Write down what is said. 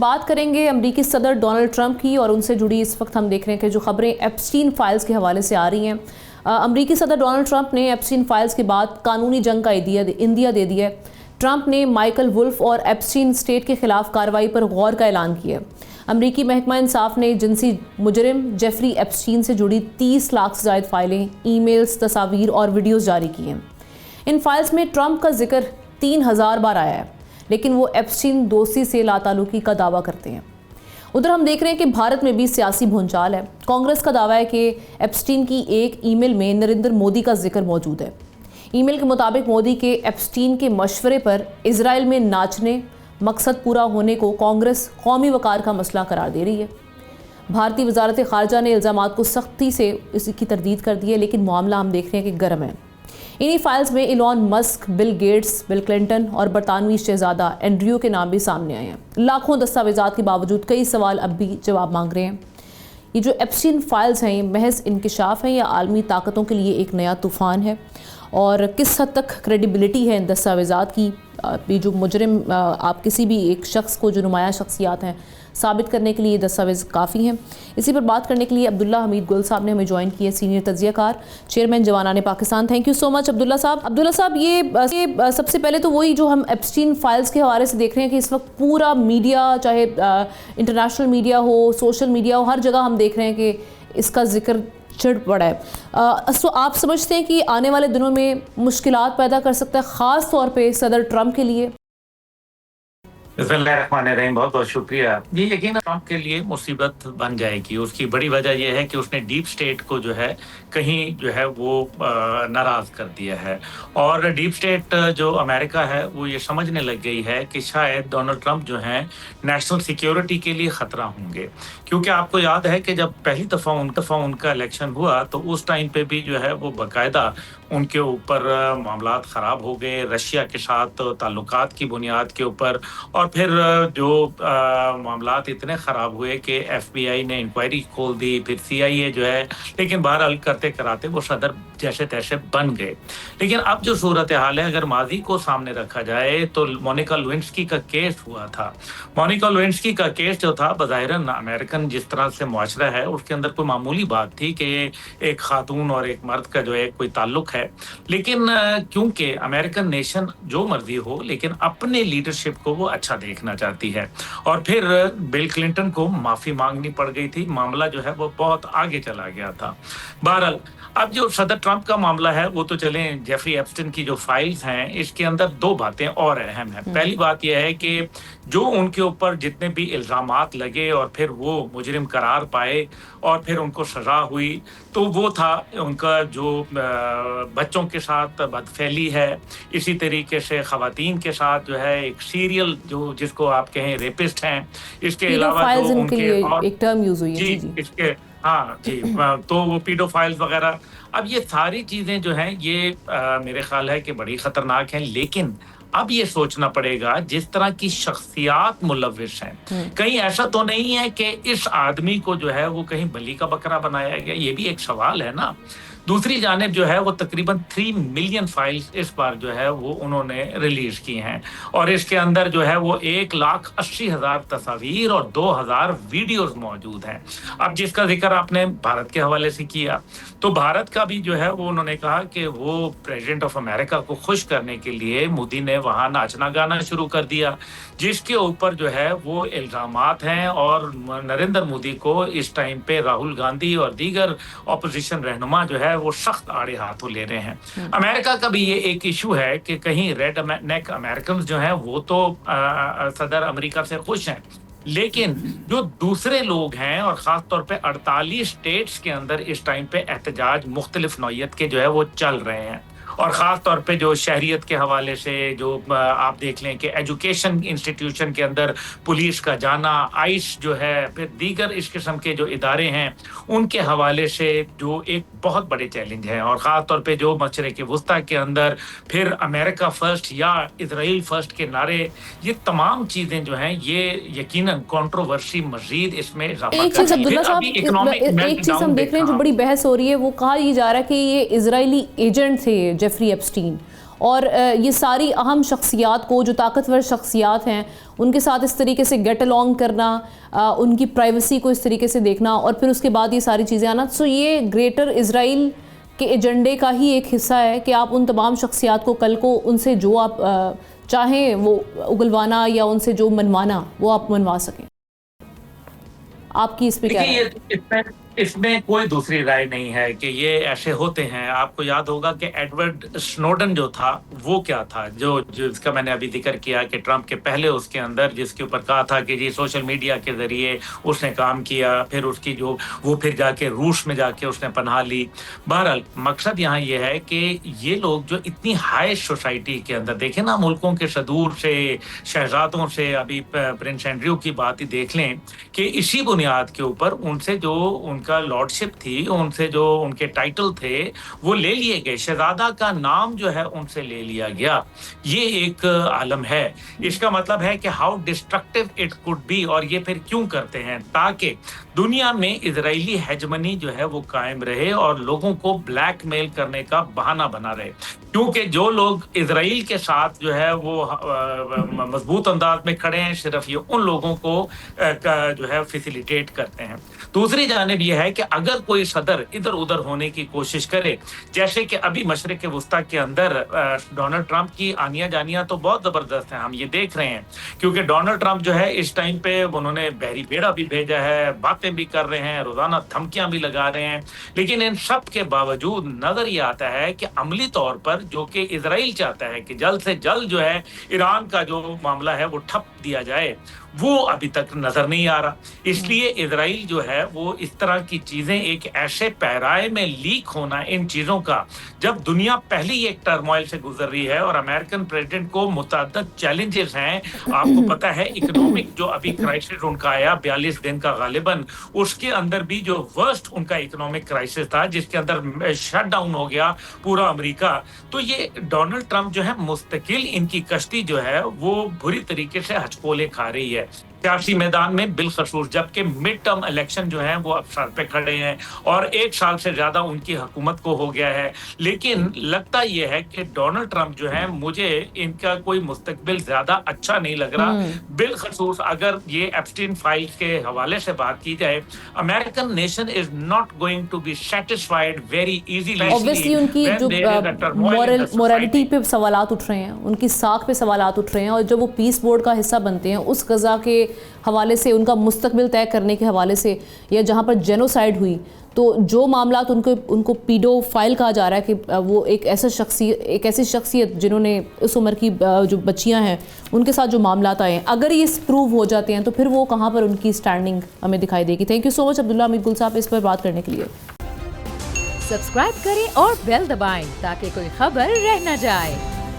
بات کریں گے امریکی صدر ڈونلڈ ٹرمپ کی، اور ان سے جڑی اس وقت ہم دیکھ رہے ہیں کہ جو خبریں ایپسٹین فائلز کے حوالے سے آ رہی ہیں۔ امریکی صدر ڈونلڈ ٹرمپ نے ایپسٹین فائلز کے بعد قانونی جنگ کا اندیا دے دیا ہے۔ ٹرمپ نے مائیکل وولف اور ایپسٹین اسٹیٹ کے خلاف کارروائی پر غور کا اعلان کیا ہے۔ امریکی محکمہ انصاف نے جنسی مجرم جیفری ایپسٹین سے جڑی 30 لاکھ سے زائد فائلیں، ای میلز، تصاویر اور ویڈیوز جاری کی ہیں۔ ان فائلز میں ٹرمپ کا ذکر 3000 بار آیا ہے، لیکن وہ ایپسٹین دوستی سے لا تعلقی کا دعویٰ کرتے ہیں۔ ادھر ہم دیکھ رہے ہیں کہ بھارت میں بھی سیاسی بھونچال ہے۔ کانگریس کا دعویٰ ہے کہ ایپسٹین کی ایک ای میل میں نریندر مودی کا ذکر موجود ہے۔ ای میل کے مطابق مودی کے ایپسٹین کے مشورے پر اسرائیل میں ناچنے مقصد پورا ہونے کو کانگریس قومی وقار کا مسئلہ قرار دے رہی ہے۔ بھارتی وزارت خارجہ نے الزامات کو سختی سے اس کی تردید کر دی ہے، لیکن معاملہ ہم دیکھ رہے ہیں کہ گرم ہے۔ انہی فائلز میں Elon Musk, Bill Gates, Bill Clinton اور برطانوی شہزادہ اینڈریو کے نام بھی سامنے آئے ہیں۔ لاکھوں دستاویزات کے باوجود کئی سوال اب بھی جواب مانگ رہے ہیں۔ یہ جو ایپسٹین فائلز ہیں یہ محض انکشاف ہیں یا عالمی طاقتوں کے لیے ایک نیا طوفان ہے؟ اور کس حد تک کریڈیبلٹی ہے ان دستاویزات کی؟ یہ جو مجرم آپ کسی بھی ایک شخص کو، جو نمایاں شخصیات ہیں، ثابت کرنے کے لیے یہ دستاویز کافی ہیں؟ اسی پر بات کرنے کے لیے عبداللہ حمید گل صاحب نے ہمیں جوائن کی ہے، سینئر تجزیہ کار، چیئرمین جوانان Pakistan. Thank you so much Abdullah صاحب۔ عبداللہ صاحب، یہ سب سے پہلے تو وہی جو ہم ایپسٹین فائلز کے حوالے سے دیکھ رہے ہیں کہ اس وقت پورا میڈیا، چاہے انٹرنیشنل میڈیا ہو، سوشل میڈیا ہو، ہر جگہ ہم دیکھ رہے ہیں کہ اس کا ذکر چڑھ پڑا ہے۔ تو آپ سمجھتے ہیں کہ آنے والے دنوں میں مشکلات پیدا کر سکتا ہے، خاص طور پہ صدر ٹرمپ کے لیے؟ بسم اللہ الرحمن الرحیم، بہت بہت شکریہ۔ یہ یقیناً ٹرمپ کے لیے مصیبت بن جائے گی۔ اس کی بڑی وجہ یہ ہے کہ اس نے ڈیپ اسٹیٹ کو جو ہے کہیں جو ہے وہ ناراض کر دیا ہے، اور ڈیپ اسٹیٹ جو امریکہ ہے وہ یہ سمجھنے لگ گئی ہے کہ شاید ڈونلڈ ٹرمپ جو ہیں نیشنل سیکیورٹی کے لیے خطرہ ہوں گے، کیونکہ آپ کو یاد ہے کہ جب پہلی دفعہ ان کا الیکشن ہوا تو اس ٹائم پہ بھی جو ہے وہ باقاعدہ ان کے اوپر معاملات خراب ہو گئے، رشیا کے ساتھ تعلقات کی بنیاد کے اوپر، اور پھر جو معاملات اتنے خراب ہوئے کہ ایف بی آئی نے انکوائری کھول دی، پھر سی آئی اے جو ہے، لیکن بہرحال کرتے کراتے وہ صدر جیسے تیسے بن گئے۔ لیکن اب جو صورتحال ہے، اگر ماضی کو سامنے رکھا جائے تو مونیکا لیونسکی کا کیس ہوا تھا۔ مونیکا لیونسکی کا کیس جو تھا بظاہراً امریکن جس طرح سے معاشرہ ہے اس کے اندر کوئی معمولی بات تھی کہ ایک خاتون اور ایک مرد کا جو ہے کوئی تعلق ہے، لیکن کیونکہ امریکن نیشن جو مرضی ہو لیکن اپنے لیڈرشپ کو وہ اچھا دیکھنا چاہتی ہے، اور پھر بل کلنٹن کو معافی مانگنی پڑ گئی تھی، معاملہ جو ہے وہ بہت آگے چلا گیا تھا۔ بہرحال اب جو صدر ٹرمپ کا معاملہ ہے وہ تو چلیں، جیفری ایپسٹین کی جو فائلز ہیں اس کے اندر دو باتیں اور اہم ہیں۔ پہلی بات یہ ہے کہ جو ان کے اوپر جتنے بھی الزامات لگے اور پھر وہ مجرم قرار پائے اور پھر ان کو سزا ہوئی، تو وہ تھا ان کا جو بچوں کے ساتھ بدفعلی ہے، اسی طریقے سے خواتین کے ساتھ جو ہے ایک سیریل جو جس کو آپ کہیں ریپسٹ ہیں، اس کے علاوہ جو ان کے ایک ٹرم یوز ہوئی ہے، جی اس کے جی تو وہ پیڈو فائلز وغیرہ، اب یہ ساری چیزیں جو ہیں یہ میرے خیال ہے کہ بڑی خطرناک ہیں۔ لیکن اب یہ سوچنا پڑے گا جس طرح کی شخصیات ملوث ہیں، کہیں ایسا تو نہیں ہے کہ اس آدمی کو جو ہے وہ کہیں بلی کا بکرا بنایا گیا، یہ بھی ایک سوال ہے نا۔ دوسری جانب جو ہے وہ تقریباً 3 ملین فائلز اس بار جو ہے وہ انہوں نے ریلیز کی ہیں، اور اس کے اندر جو ہے وہ 1,80,000 تصاویر اور 2,000 ویڈیوز موجود ہیں۔ اب جس کا ذکر آپ نے بھارت کے حوالے سے کیا، تو بھارت کا بھی جو ہے وہ انہوں نے کہا کہ وہ پریزیڈنٹ آف امریکہ کو خوش کرنے کے لیے مودی نے وہاں ناچنا گانا شروع کر دیا، جس کے اوپر جو ہے وہ الزامات ہیں، اور نریندر مودی کو اس ٹائم پہ راہل گاندھی اور دیگر اپوزیشن رہنما جو ہے وہ سخت آڑے ہاتھوں لے رہے ہیں۔ امریکہ کا بھی یہ ایک ایشو ہے کہ کہیں ریڈ نیک امریکنز جو ہیں وہ تو صدر امریکہ سے خوش ہیں، لیکن جو دوسرے لوگ ہیں اور خاص طور پہ 48 اسٹیٹس کے اندر اس ٹائم پہ احتجاج مختلف نوعیت کے جو ہے وہ چل رہے ہیں، اور خاص طور پہ جو شہریت کے حوالے سے جو آپ دیکھ لیں کہ ایجوکیشن انسٹیٹیوشن کے اندر پولیس کا جانا، آئس جو ہے، پھر دیگر اس قسم کے جو ادارے ہیں ان کے حوالے سے جو ایک بہت بڑے چیلنج ہیں، اور خاص طور پہ جو مشرق وسطیٰ کے اندر پھر امریکہ فرسٹ یا اسرائیل فرسٹ کے نعرے، یہ تمام چیزیں جو ہیں یہ یقیناً کنٹروورسی مزید اس میں اضافہ ایک چیز عبداللہ صاحب، ایک چیز ہم دیکھ رہے ہیں جو بڑی بحث ہو رہی ہے، وہ کہا یہ جا رہا ہے کہ یہ اسرائیلی ایجنٹ تھے جیفری ایپسٹین، اور یہ ساری اہم شخصیات کو، جو طاقتور شخصیات ہیں، ان کے ساتھ اس طریقے سے گیٹ along کرنا، ان کی پرائیویسی کو اس طریقے سے دیکھنا، اور پھر اس کے بعد یہ ساری چیزیں آنا، سو یہ گریٹر اسرائیل کے ایجنڈے کا ہی ایک حصہ ہے کہ آپ ان تمام شخصیات کو کل کو ان سے جو آپ چاہیں وہ اگلوانا یا ان سے جو منوانا وہ آپ منوا سکیں. آپ کی اس پہ کیا ہے؟ اس میں کوئی دوسری رائے نہیں ہے کہ یہ ایسے ہوتے ہیں. آپ کو یاد ہوگا کہ ایڈورڈ سنوڈن جو تھا وہ کیا تھا، جو جس کا میں نے ابھی ذکر کیا کہ ٹرمپ کے پہلے اس کے اندر جس کے اوپر کہا تھا کہ جی سوشل میڈیا کے ذریعے اس نے کام کیا، پھر اس کی جو وہ پھر جا کے روس میں جا کے اس نے پناہ لی. بہرحال مقصد یہاں یہ ہے کہ یہ لوگ جو اتنی ہائی سوسائٹی کے اندر، دیکھیں نا ملکوں کے صدور سے، شہزادوں سے، ابھی پرنس اینڈریو کی بات ہی دیکھ لیں کہ اسی بنیاد کے اوپر ان سے جو ان کا لارڈشپ تھی، ان سے جو ان کے ٹائٹل تھے وہ لے لیے گئے، شہزادہ کا نام جو ہے ان سے لے لیا گیا. یہ ایک عالم ہے. اس کا مطلب ہے کہ how destructive it could be. اور یہ پھر کیوں کرتے ہیں؟ تاکہ دنیا میں اسرائیلی ہیجمنی جو ہے وہ قائم رہے اور لوگوں کو بلیک میل کرنے کا بہانہ بنا رہے. کیونکہ جو لوگ اسرائیل کے ساتھ جو ہے وہ مضبوط انداز میں کھڑے ہیں، صرف یہ ان لوگوں کو جو ہے فیسیلیٹیٹ کرتے ہیں. دوسری جانب یہ ہے کہ اگر کوئی صدر ادھر ادھر ہونے کی کوشش کرے، جیسے کہ ابھی مشرق وسطیٰ کے اندر ڈونلڈ ٹرمپ کی آنیاں جانیاں تو بہت زبردست ہیں، ہم یہ دیکھ رہے ہیں. کیونکہ ڈونلڈ ٹرمپ جو ہے اس ٹائم پہ انہوں نے بحری بیڑا بھی بھیجا ہے، باتیں بھی کر رہے ہیں، روزانہ دھمکیاں بھی لگا رہے ہیں. لیکن ان سب کے باوجود نظر یہ آتا ہے کہ عملی طور پر جو کہ اسرائیل چاہتا ہے کہ جلد سے جلد جو ہے ایران کا جو معاملہ ہے وہ ٹھپ دیا جائے، وہ ابھی تک نظر نہیں آ رہا. اس لیے اسرائیل جو ہے وہ اس طرح کی چیزیں، ایک ایسے پیرائے میں لیک ہونا ان چیزوں کا، جب دنیا پہلی ایک ٹرموائل سے گزر رہی ہے اور امریکن پریزیڈنٹ کو متعدد چیلنجز ہیں. آپ کو پتہ ہے اکنامک جو ابھی کرائسس ان کا آیا 42 دن کا غالباً، اس کے اندر بھی جو ورسٹ ان کا اکنامک کرائسس تھا جس کے اندر شٹ ڈاؤن ہو گیا پورا امریکہ. تو یہ ڈونلڈ ٹرمپ جو ہے مستقل ان کی کشتی جو ہے وہ بری طریقے سے ہچکولے کھا رہی ہے سیاسی میدان میں بالخصوص، جبکہ مڈ ٹرم الیکشن جو ہیں وہ اب سر پہ کھڑے ہیں اور 1 سال سے زیادہ ان کی حکومت کو ہو گیا ہے. لیکن لگتا یہ ہے کہ ڈونلڈ ٹرمپ جو ہے، مجھے ان کا کوئی مستقبل زیادہ اچھا نہیں لگ رہا. بالخصوص اگر یہ ایپسٹین فائلز کے حوالے سے بات کی جائے، American nation is not going to be satisfied very easily. Obviously ان کی جو مورالٹی پہ سوالات اٹھ رہے ہیں، ان کی ساکھ پہ سوالات اٹھ رہے ہیں، اور جب وہ پیس بورڈ کا حصہ بنتے ہیں اس غزہ کے حوالے سے، ان کا مستقبل طے کرنے کے حوالے سے، یا جہاں پر جینوسائیڈ ہوئی، تو جو معاملات ان کو پیڈو فائل کہا جا رہا ہے کہ وہ ایک ایسی شخصیت جنہوں نے اس عمر کی جو بچیاں ہیں ان کے ساتھ جو معاملات آئے ہیں، اگر یہ پروو ہو جاتے ہیں تو پھر وہ کہاں پر ان کی سٹینڈنگ ہمیں دکھائی دے گی. تھینک یو سو مچ عبداللہ حمید گل صاحب اس پر بات کرنے کے لیے. سبسکرائب کریں اور بیل دبائیں تاکہ کوئی خبر رہ نہ جائے.